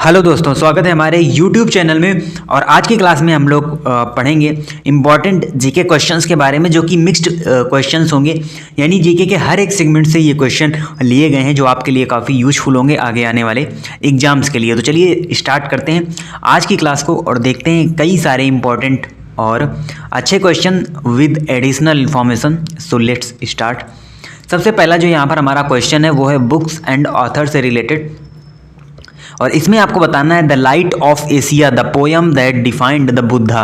Hello दोस्तों, स्वागत है हमारे YouTube चैनल में। और आज की क्लास में हम लोग पढ़ेंगे इम्पॉर्टेंट जीके क्वेश्चंस के बारे में, जो कि मिक्स्ड क्वेश्चंस होंगे। यानी जीके के हर एक सेगमेंट से ये क्वेश्चन लिए गए हैं, जो आपके लिए काफ़ी यूजफुल होंगे आगे आने वाले एग्जाम्स के लिए। तो चलिए स्टार्ट करते हैं आज की क्लास को और देखते हैं कई सारे इंपॉर्टेंट और अच्छे question with additional information. So let's start. सबसे पहला जो यहाँ पर हमारा क्वेश्चन है वो है बुक्स एंड ऑथर से रिलेटेड, और इसमें आपको बताना है the light of Asia the poem that defined the Buddha.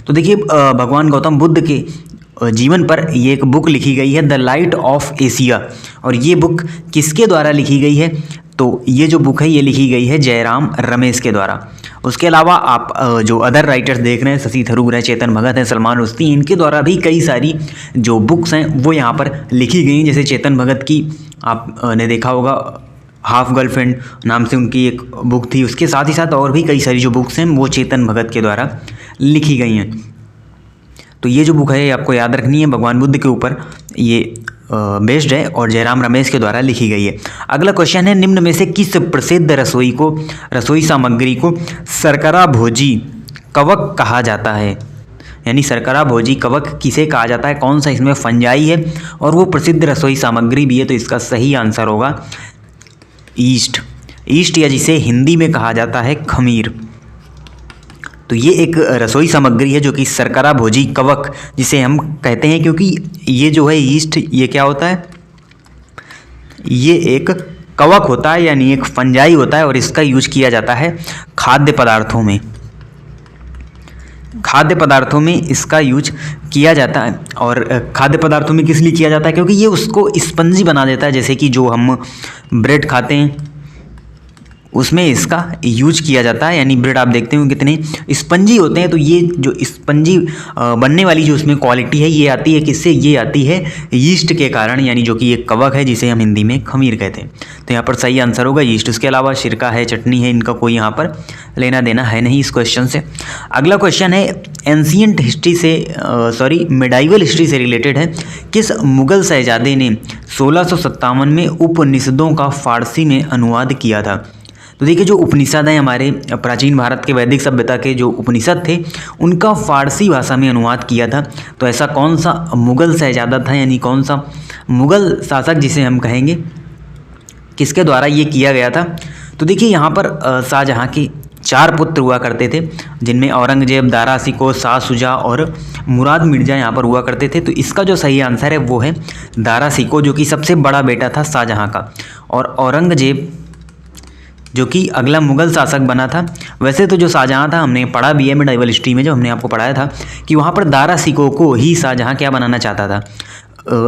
तो देखिए, भगवान गौतम बुद्ध के जीवन पर ये एक बुक लिखी गई है, द लाइट ऑफ एशिया। और ये बुक किसके द्वारा लिखी गई है? तो ये जो बुक है ये लिखी गई है जयराम रमेश के द्वारा। उसके अलावा आप जो अदर राइटर्स देख रहे हैं, शशि थरूर है, चेतन भगत है, सलमान रुश्दी, इनके द्वारा भी कई सारी जो बुक्स हैं वो यहाँ पर लिखी गई हैं। जैसे चेतन भगत की आपने देखा होगा, हाफ गर्लफ्रेंड नाम से उनकी एक बुक थी। उसके साथ ही साथ और भी कई सारी जो बुक्स हैं वो चेतन भगत के द्वारा लिखी गई हैं। तो ये जो बुक है ये आपको याद रखनी है, भगवान बुद्ध के ऊपर ये बेस्ड है और जयराम रमेश के द्वारा लिखी गई है। अगला क्वेश्चन है, निम्न में से किस प्रसिद्ध रसोई सामग्री को शर्करा भोजी कवक कहा जाता है? यानी शर्करा भोजी कवक किसे कहा जाता है? कौन सा इसमें फंजाई है और वो प्रसिद्ध रसोई सामग्री भी है? तो इसका सही आंसर होगा ईस्ट, या जिसे हिंदी में कहा जाता है खमीर। तो ये एक रसोई सामग्री है जो कि शर्करा भोजी कवक जिसे हम कहते हैं, क्योंकि ये जो है ईस्ट, ये क्या होता है? ये एक कवक होता है, यानी एक फंजाई होता है, और इसका यूज किया जाता है खाद्य पदार्थों में। खाद्य पदार्थों में इसका यूज किया जाता है। और खाद्य पदार्थों में किस लिए किया जाता है? क्योंकि ये उसको स्पंजी बना देता है। जैसे कि जो हम ब्रेड खाते हैं उसमें इसका यूज किया जाता है। यानी ब्रेड आप देखते हो कितने स्पंजी होते हैं। तो ये जो स्पंजी बनने वाली जो उसमें क्वालिटी है ये आती है किससे? ये आती है यीस्ट के कारण, यानी जो कि एक कवक है जिसे हम हिंदी में खमीर कहते हैं। तो यहाँ पर सही आंसर होगा यीस्ट। उसके अलावा सिरका है, चटनी है, इनका कोई यहाँ पर लेना देना है नहीं इस क्वेश्चन से। अगला क्वेश्चन है एंशियंट हिस्ट्री से मिडाइवल हिस्ट्री से रिलेटेड है। किस मुगल शहजादे ने 1657 में उपनिषदों का फारसी में अनुवाद किया था? तो देखिए, जो उपनिषद हैं हमारे प्राचीन भारत के वैदिक सभ्यता के जो उपनिषद थे उनका फारसी भाषा में अनुवाद किया था। तो ऐसा कौन सा मुगल शहजादा था, यानी कौन सा मुगल शासक जिसे हम कहेंगे, किसके द्वारा ये किया गया था? तो देखिए, यहाँ पर शाहजहाँ के 4 पुत्र हुआ करते थे, जिनमें औरंगजेब, दारा शिकोह, शाह शुजा और मुराद मिर्जा यहाँ पर हुआ करते थे। तो इसका जो सही आंसर है वो है दारा शिकोह, जो कि सबसे बड़ा बेटा था शाहजहाँ का। और औरंगजेब जो कि अगला मुगल शासक बना था। वैसे तो जो शाहजहाँ था, हमने पढ़ा भी है मिडाइवल हिस्ट्री में, जब हमने आपको पढ़ाया था कि वहाँ पर दारा शिकोह को ही शाहजहाँ क्या बनाना चाहता था?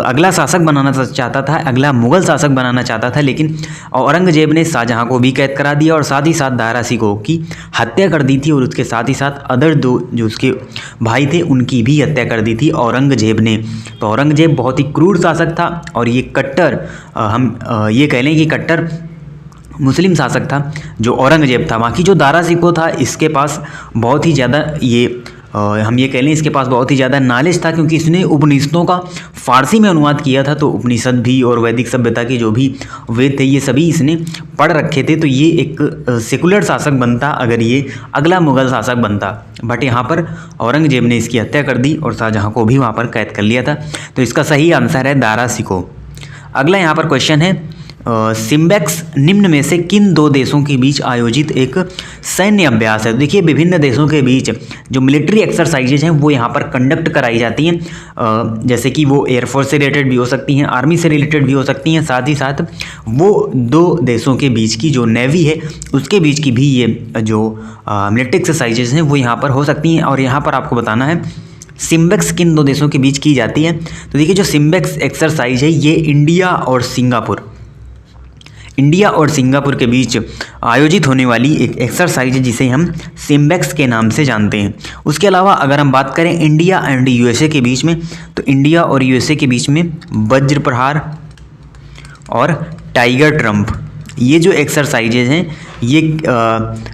अगला शासक बनाना चाहता था, अगला मुगल शासक बनाना चाहता था। लेकिन औरंगजेब ने शाहजहाँ को भी कैद करा दिया और साथ ही साथ दारा शिकोह की हत्या कर दी थी, और उसके साथ ही साथ अदर 2 जो उसके भाई थे उनकी भी हत्या कर दी थी औरंगजेब ने। तो औरंगजेब बहुत ही क्रूर शासक था, और ये कट्टर हम ये कह लें कि कट्टर मुस्लिम शासक था जो औरंगजेब था। बाकी जो दारा शिकोह था, इसके पास बहुत ही ज़्यादा हम ये कह लें इसके पास बहुत ही ज़्यादा नॉलेज था, क्योंकि इसने उपनिषदों का फारसी में अनुवाद किया था। तो उपनिषद भी और वैदिक सभ्यता के जो भी वेद थे ये सभी इसने पढ़ रखे थे। तो ये एक सेकुलर शासक बनता अगर ये अगला मुगल शासक बनता। बट यहाँ पर औरंगजेब ने इसकी हत्या कर दी और शाहजहाँ को भी वहाँ पर कैद कर लिया था। तो इसका सही आंसर है दारा शिकोह। अगला यहाँ पर क्वेश्चन है, सिम्बेक्स निम्न में से किन 2 देशों के बीच आयोजित एक सैन्य अभ्यास है? देखिए, विभिन्न देशों के बीच जो मिलिट्री एक्सरसाइजेज हैं वो यहाँ पर कंडक्ट कराई जाती हैं। जैसे कि वो एयरफोर्स से रिलेटेड भी हो सकती हैं, आर्मी से रिलेटेड भी हो सकती हैं, साथ ही साथ वो 2 देशों के बीच की जो नेवी है उसके बीच की भी ये जो मिलिट्री एक्सरसाइजेज हैं वो यहाँ पर हो सकती हैं। और यहाँ पर आपको बताना है सिम्बेक्स किन 2 देशों के बीच की जाती है। तो देखिए, जो सिम्बेक्स एक्सरसाइज है ये इंडिया और सिंगापुर के बीच आयोजित होने वाली एक एक्सरसाइज है जिसे हम सिम्बेक्स के नाम से जानते हैं। उसके अलावा अगर हम बात करें इंडिया एंड यूएसए के बीच में, तो इंडिया और यूएसए के बीच में वज्र प्रहार और टाइगर ट्रम्प, ये जो एक्सरसाइजेज हैं ये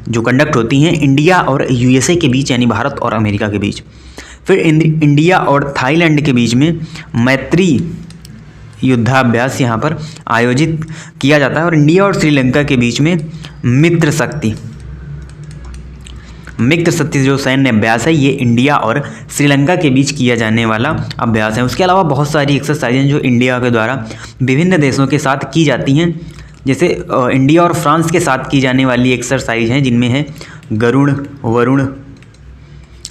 जो कंडक्ट होती हैं इंडिया और यूएसए के बीच, यानी भारत और अमेरिका के बीच। फिर इंडिया और थाईलैंड के बीच में मैत्री युद्धाभ्यास यहाँ पर आयोजित किया जाता है। और इंडिया और श्रीलंका के बीच में मित्र शक्ति मित्र शक्ति जो सैन्य अभ्यास है ये इंडिया और श्रीलंका के बीच किया जाने वाला अभ्यास है। उसके अलावा बहुत सारी एक्सरसाइज हैं जो इंडिया के द्वारा विभिन्न देशों के साथ की जाती हैं, जैसे इंडिया और फ्रांस के साथ की जाने वाली एक्सरसाइज हैं जिनमें है गरुण, वरुण।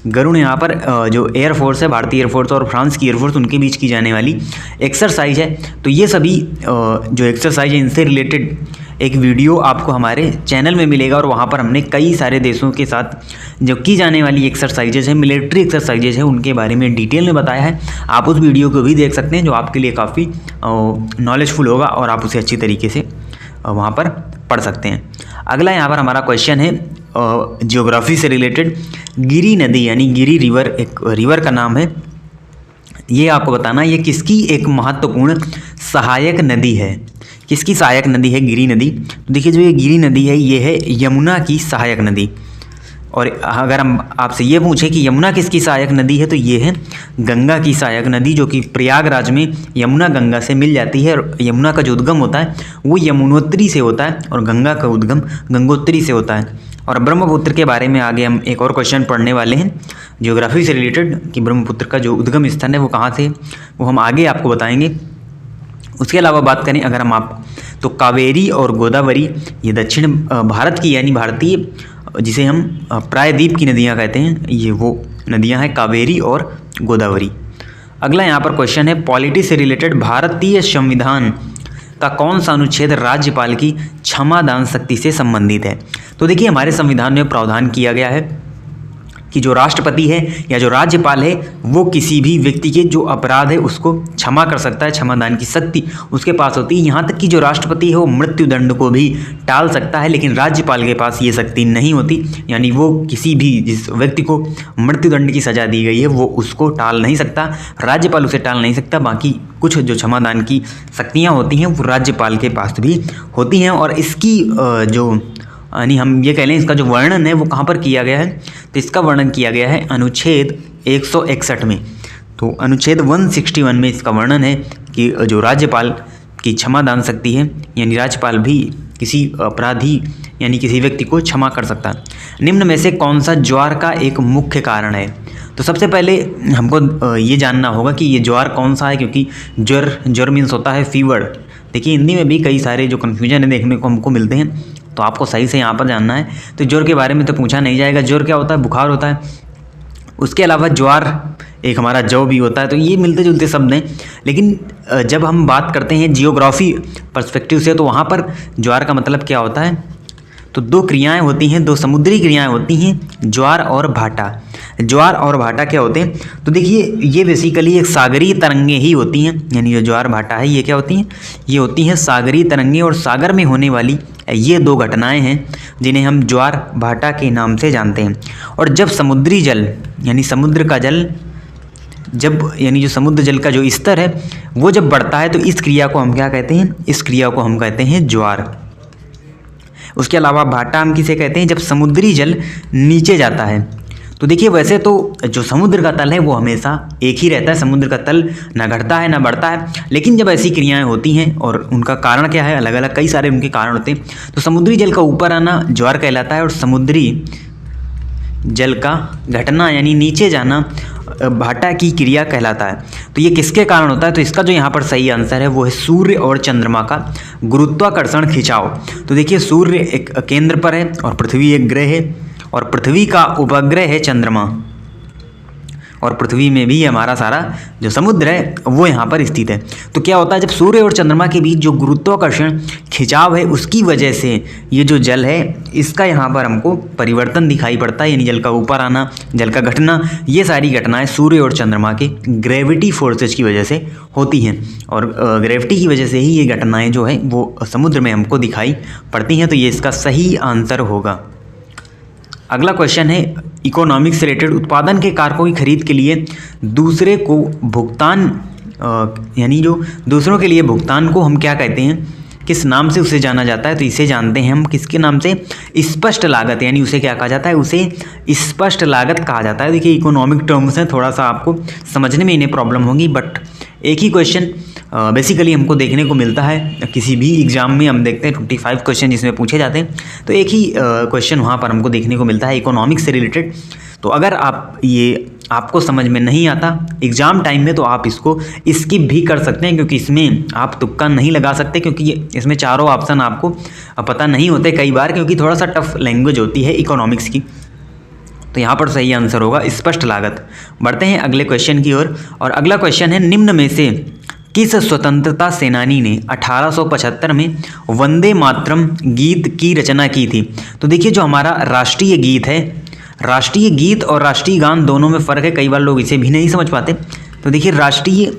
गरुण यहाँ पर जो एयरफोर्स है, भारतीय एयरफोर्स और फ्रांस की एयरफोर्स, उनके बीच की जाने वाली एक्सरसाइज है। तो ये सभी जो एक्सरसाइज है इनसे रिलेटेड एक वीडियो आपको हमारे चैनल में मिलेगा और वहाँ पर हमने कई सारे देशों के साथ जो की जाने वाली एक्सरसाइजेज हैं, मिलिट्री एक्सरसाइजेज हैं, उनके बारे में डिटेल में बताया है। आप उस वीडियो को भी देख सकते हैं जो आपके लिए काफ़ी नॉलेजफुल होगा और आप उसे अच्छी तरीके से वहाँ पर पढ़ सकते हैं। अगला यहाँ पर हमारा क्वेश्चन है जियोग्राफी से रिलेटेड। गिरी नदी यानी गिरी रिवर एक रिवर का नाम है, ये आपको बताना है ये किसकी एक महत्वपूर्ण सहायक नदी है। किसकी सहायक नदी है गिरी नदी? तो देखिए जो ये गिरी नदी है ये है यमुना की सहायक नदी। और अगर हम आपसे ये पूछें कि यमुना किसकी सहायक नदी है तो ये है गंगा की सहायक नदी, जो कि प्रयागराज में यमुना गंगा से मिल जाती है। और यमुना का जो उद्गम होता है वो यमुनोत्री से होता है और गंगा का उद्गम गंगोत्री से होता है। और ब्रह्मपुत्र के बारे में आगे हम एक और क्वेश्चन पढ़ने वाले हैं ज्योग्राफी से रिलेटेड कि ब्रह्मपुत्र का जो उद्गम स्थान है वो कहाँ से, वो हम आगे आपको बताएंगे। उसके अलावा बात करें अगर हम आप तो कावेरी और गोदावरी ये दक्षिण भारत की यानी भारतीय जिसे हम प्रायद्वीप की नदियाँ कहते हैं, ये वो नदियाँ हैं कावेरी और गोदावरी। अगला यहाँ पर क्वेश्चन है पॉलिटी से रिलेटेड। भारतीय संविधान का कौन सा अनुच्छेद राज्यपाल की क्षमादान शक्ति से संबंधित है? तो देखिए हमारे संविधान में प्रावधान किया गया है कि जो राष्ट्रपति है या जो राज्यपाल है वो किसी भी व्यक्ति के जो अपराध है उसको क्षमा कर सकता है, क्षमादान की शक्ति उसके पास होती है। यहाँ तक कि जो राष्ट्रपति है वो मृत्युदंड को भी टाल सकता है, लेकिन राज्यपाल के पास ये शक्ति नहीं होती। यानी वो किसी भी जिस व्यक्ति को मृत्युदंड की सज़ा दी गई है वो उसको टाल नहीं सकता, राज्यपाल उसे टाल नहीं सकता। बाकी कुछ जो क्षमादान की शक्तियाँ होती हैं वो राज्यपाल के पास भी होती हैं। और इसकी जो यानी हम ये कह लें इसका जो वर्णन है वो कहाँ पर किया गया है, तो इसका वर्णन किया गया है अनुच्छेद 161 में। तो अनुच्छेद 161 में इसका वर्णन है कि जो राज्यपाल की क्षमादान शक्ति है यानी राज्यपाल भी किसी अपराधी यानी किसी व्यक्ति को क्षमा कर सकता है। निम्न में से कौन सा ज्वार का एक मुख्य कारण है? तो सबसे पहले हमको ये जानना होगा कि ये ज्वार कौन सा है, क्योंकि ज्वर मीन्स होता है फीवर। देखिए हिंदी में भी कई सारे जो कन्फ्यूजन है देखने को हमको मिलते हैं, तो आपको सही से यहाँ पर जानना है। तो ज्वर के बारे में तो पूछा नहीं जाएगा, ज्वर क्या होता है? बुखार होता है। उसके अलावा ज्वार एक हमारा जौ भी होता है। तो ये मिलते जुलते शब्द हैं, लेकिन जब हम बात करते हैं जियोग्राफी पर्सपेक्टिव से तो वहाँ पर ज्वार का मतलब क्या होता है? तो दो क्रियाएं होती हैं, दो समुद्री क्रियाएं होती हैं, ज्वार और भाटा। ज्वार और भाटा क्या होते हैं? तो देखिए ये बेसिकली एक सागरीय तरंगे ही होती हैं। यानी जो ज्वार भाटा है ये क्या होती हैं? ये होती हैं सागरीय तरंगे, और सागर में होने वाली ये दो घटनाएं हैं जिन्हें हम ज्वार भाटा के नाम से जानते हैं। और जब समुद्री जल यानी समुद्र का जल जब यानी जो समुद्र जल का जो स्तर है वो जब बढ़ता है तो इस क्रिया को हम क्या कहते हैं? इस क्रिया को हम कहते हैं ज्वार। उसके अलावा भाटा हम किसे कहते हैं? जब समुद्री जल नीचे जाता है। तो देखिए वैसे तो जो समुद्र का तल है वो हमेशा एक ही रहता है, समुद्र का तल ना घटता है ना बढ़ता है। लेकिन जब ऐसी क्रियाएं होती हैं और उनका कारण क्या है, अलग अलग कई सारे उनके कारण होते हैं, तो समुद्री जल का ऊपर आना ज्वार कहलाता है और समुद्री जल का घटना यानी नीचे जाना भाटा की क्रिया कहलाता है। तो ये किसके कारण होता है? तो इसका जो यहाँ पर सही आंसर है वो है सूर्य और चंद्रमा का गुरुत्वाकर्षण खिंचाव। तो देखिए सूर्य एक केंद्र पर है और पृथ्वी एक ग्रह है, और पृथ्वी का उपग्रह है चंद्रमा, और पृथ्वी में भी हमारा सारा जो समुद्र है वो यहाँ पर स्थित है। तो क्या होता है जब सूर्य और चंद्रमा के बीच जो गुरुत्वाकर्षण खिंचाव है उसकी वजह से ये जो जल है इसका यहाँ पर हमको परिवर्तन दिखाई पड़ता है। यानी जल का ऊपर आना, जल का घटना, ये सारी घटनाएं सूर्य और चंद्रमा के ग्रेविटी फोर्सेज की वजह से होती हैं, और ग्रेविटी की वजह से ही ये घटनाएँ जो है वो समुद्र में हमको दिखाई पड़ती हैं। तो ये इसका सही आंसर होगा। अगला क्वेश्चन है इकोनॉमिक्स से रिलेटेड। उत्पादन के कारकों की खरीद के लिए दूसरे को भुगतान यानी जो दूसरों के लिए भुगतान को हम क्या कहते हैं, किस नाम से उसे जाना जाता है? तो इसे जानते हैं हम किसके नाम से? स्पष्ट लागत। यानी उसे क्या कहा जाता है? उसे स्पष्ट लागत कहा जाता है। देखिए इकोनॉमिक टर्म्स हैं, थोड़ा सा आपको समझने में इन्हें प्रॉब्लम होगी, बट एक ही क्वेश्चन बेसिकली हमको देखने को मिलता है किसी भी एग्ज़ाम में। हम देखते हैं 25 क्वेश्चन जिसमें पूछे जाते हैं, तो एक ही क्वेश्चन वहाँ पर हमको देखने को मिलता है इकोनॉमिक्स से रिलेटेड। तो अगर आपको समझ में नहीं आता एग्ज़ाम टाइम में, तो आप इसको स्किप भी कर सकते हैं, क्योंकि इसमें आप तुक्का नहीं लगा सकते, क्योंकि इसमें चारों ऑप्शन आपको पता नहीं होते कई बार, क्योंकि थोड़ा सा टफ लैंग्वेज होती है इकोनॉमिक्स की। तो यहाँ पर सही आंसर होगा स्पष्ट लागत। बढ़ते हैं अगले क्वेश्चन की ओर, और अगला क्वेश्चन है, निम्न में से किस स्वतंत्रता सेनानी ने 1875 में वंदे मातरम गीत की रचना की थी? तो देखिए, जो हमारा राष्ट्रीय गीत है, राष्ट्रीय गीत और राष्ट्रीय गान दोनों में फ़र्क है, कई बार लोग इसे भी नहीं समझ पाते। तो देखिए, राष्ट्रीय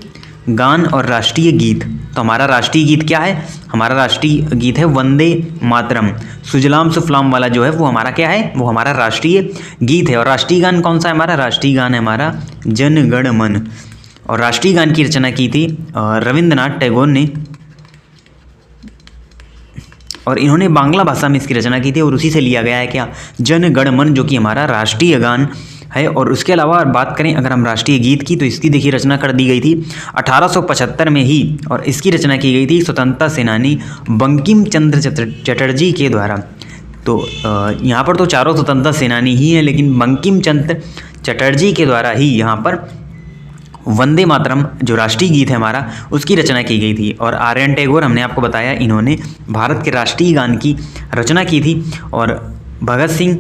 गान और राष्ट्रीय गीत, तो हमारा राष्ट्रीय गीत क्या है? हमारा राष्ट्रीय गीत है वंदे मातरम, सुजलाम सुफलाम वाला जो है वो हमारा क्या है? वो हमारा राष्ट्रीय गीत है। और राष्ट्रीय गान कौन सा है हमारा? राष्ट्रीय गान है हमारा जन गण मन। और राष्ट्रीय गान की रचना की थी रविंद्रनाथ टैगोर ने, और इन्होंने बांग्ला भाषा में इसकी रचना की थी, और उसी से लिया गया है क्या? जन गण मन, जो कि हमारा राष्ट्रीय गान है। और उसके अलावा बात करें अगर हम राष्ट्रीय गीत की, तो इसकी देखिए रचना कर दी गई थी 1875 में ही, और इसकी रचना की गई थी स्वतंत्रता सेनानी बंकिम चंद्र चटर्जी के द्वारा। तो यहाँ पर तो चारों स्वतंत्रता सेनानी ही हैं, लेकिन बंकिम चंद्र चटर्जी के द्वारा ही यहाँ पर वंदे मातरम जो राष्ट्रीय गीत है हमारा, उसकी रचना की गई थी। और आर्यन टैगोर, हमने आपको बताया, इन्होंने भारत के राष्ट्रीय गान की रचना की थी। और भगत सिंह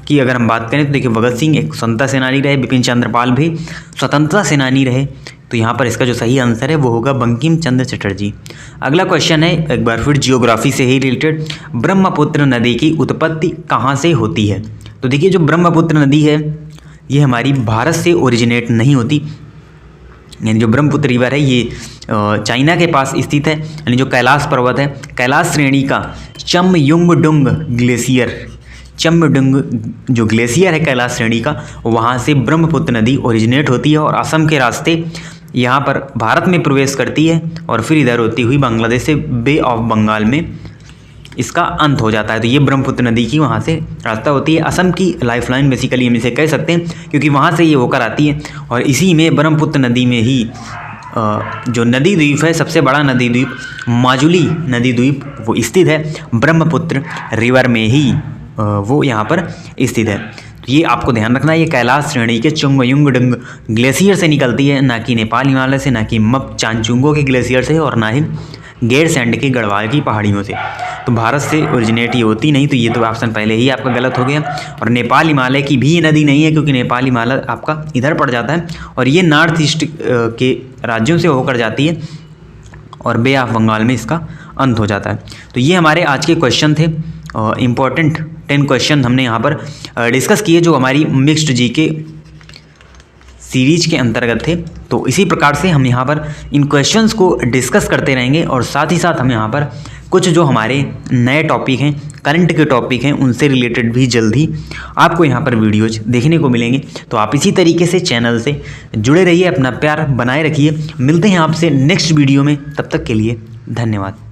की अगर हम बात करें, तो देखिए भगत सिंह एक स्वतंत्रता सेनानी रहे, बिपिन चंद्रपाल भी स्वतंत्रता सेनानी रहे। तो यहाँ पर इसका जो सही आंसर है वो होगा बंकिम चंद्र चटर्जी। अगला क्वेश्चन है एक बार फिर जियोग्राफी से ही रिलेटेड, ब्रह्मपुत्र नदी की उत्पत्ति कहाँ से होती है? तो देखिए, जो ब्रह्मपुत्र नदी है ये हमारी भारत से ओरिजिनेट नहीं होती, यानी जो ब्रह्मपुत्र रिवर है ये चाइना के पास स्थित है, यानी जो कैलाश पर्वत है, कैलाश श्रेणी का चमयुंगडुंग ग्लेशियर, चमयुंगडुंग जो ग्लेशियर है कैलाश श्रेणी का, वहाँ से ब्रह्मपुत्र नदी ओरिजिनेट होती है, और असम के रास्ते यहाँ पर भारत में प्रवेश करती है, और फिर इधर होती हुई बांग्लादेश से बे ऑफ बंगाल में इसका अंत हो जाता है। तो ये ब्रह्मपुत्र नदी की वहाँ से रास्ता होती है, असम की लाइफलाइन बेसिकली हम इसे कह सकते हैं, क्योंकि वहाँ से ये होकर आती है। और इसी में ब्रह्मपुत्र नदी में ही जो नदी द्वीप है, सबसे बड़ा नदी द्वीप माजुली नदी द्वीप वो स्थित है, ब्रह्मपुत्र रिवर में ही वो यहाँ पर स्थित है। तो ये आपको ध्यान रखना है, ये कैलाश श्रेणी के चुंगयुंगडुंग ग्लेशियर से निकलती है, ना कि नेपाल हिमालय से, ना कि मपचानचुंगो के ग्लेशियर से, और ना ही गैरसैंड के गढ़वाल की पहाड़ियों से। तो भारत से ओरिजिनेट ये होती नहीं, तो ये तो ऑप्शन पहले ही आपका गलत हो गया। और नेपाल हिमालय की भी ये नदी नहीं है, क्योंकि नेपाल हिमालय आपका इधर पड़ जाता है, और ये नॉर्थ ईस्ट के राज्यों से होकर जाती है, और बे ऑफ बंगाल में इसका अंत हो जाता है। तो ये हमारे आज के क्वेश्चन थे, इम्पॉर्टेंट 10 क्वेश्चन हमने यहाँ पर डिस्कस किए, जो हमारी मिक्स्ड जीके सीरीज के अंतर्गत थे। तो इसी प्रकार से हम यहाँ पर इन क्वेश्चंस को डिस्कस करते रहेंगे, और साथ ही साथ हम यहाँ पर कुछ जो हमारे नए टॉपिक हैं, करंट के टॉपिक हैं, उनसे रिलेटेड भी जल्द ही आपको यहाँ पर वीडियोज देखने को मिलेंगे। तो आप इसी तरीके से चैनल से जुड़े रहिए, अपना प्यार बनाए रखिए। मिलते हैं आपसे नेक्स्ट वीडियो में, तब तक के लिए धन्यवाद।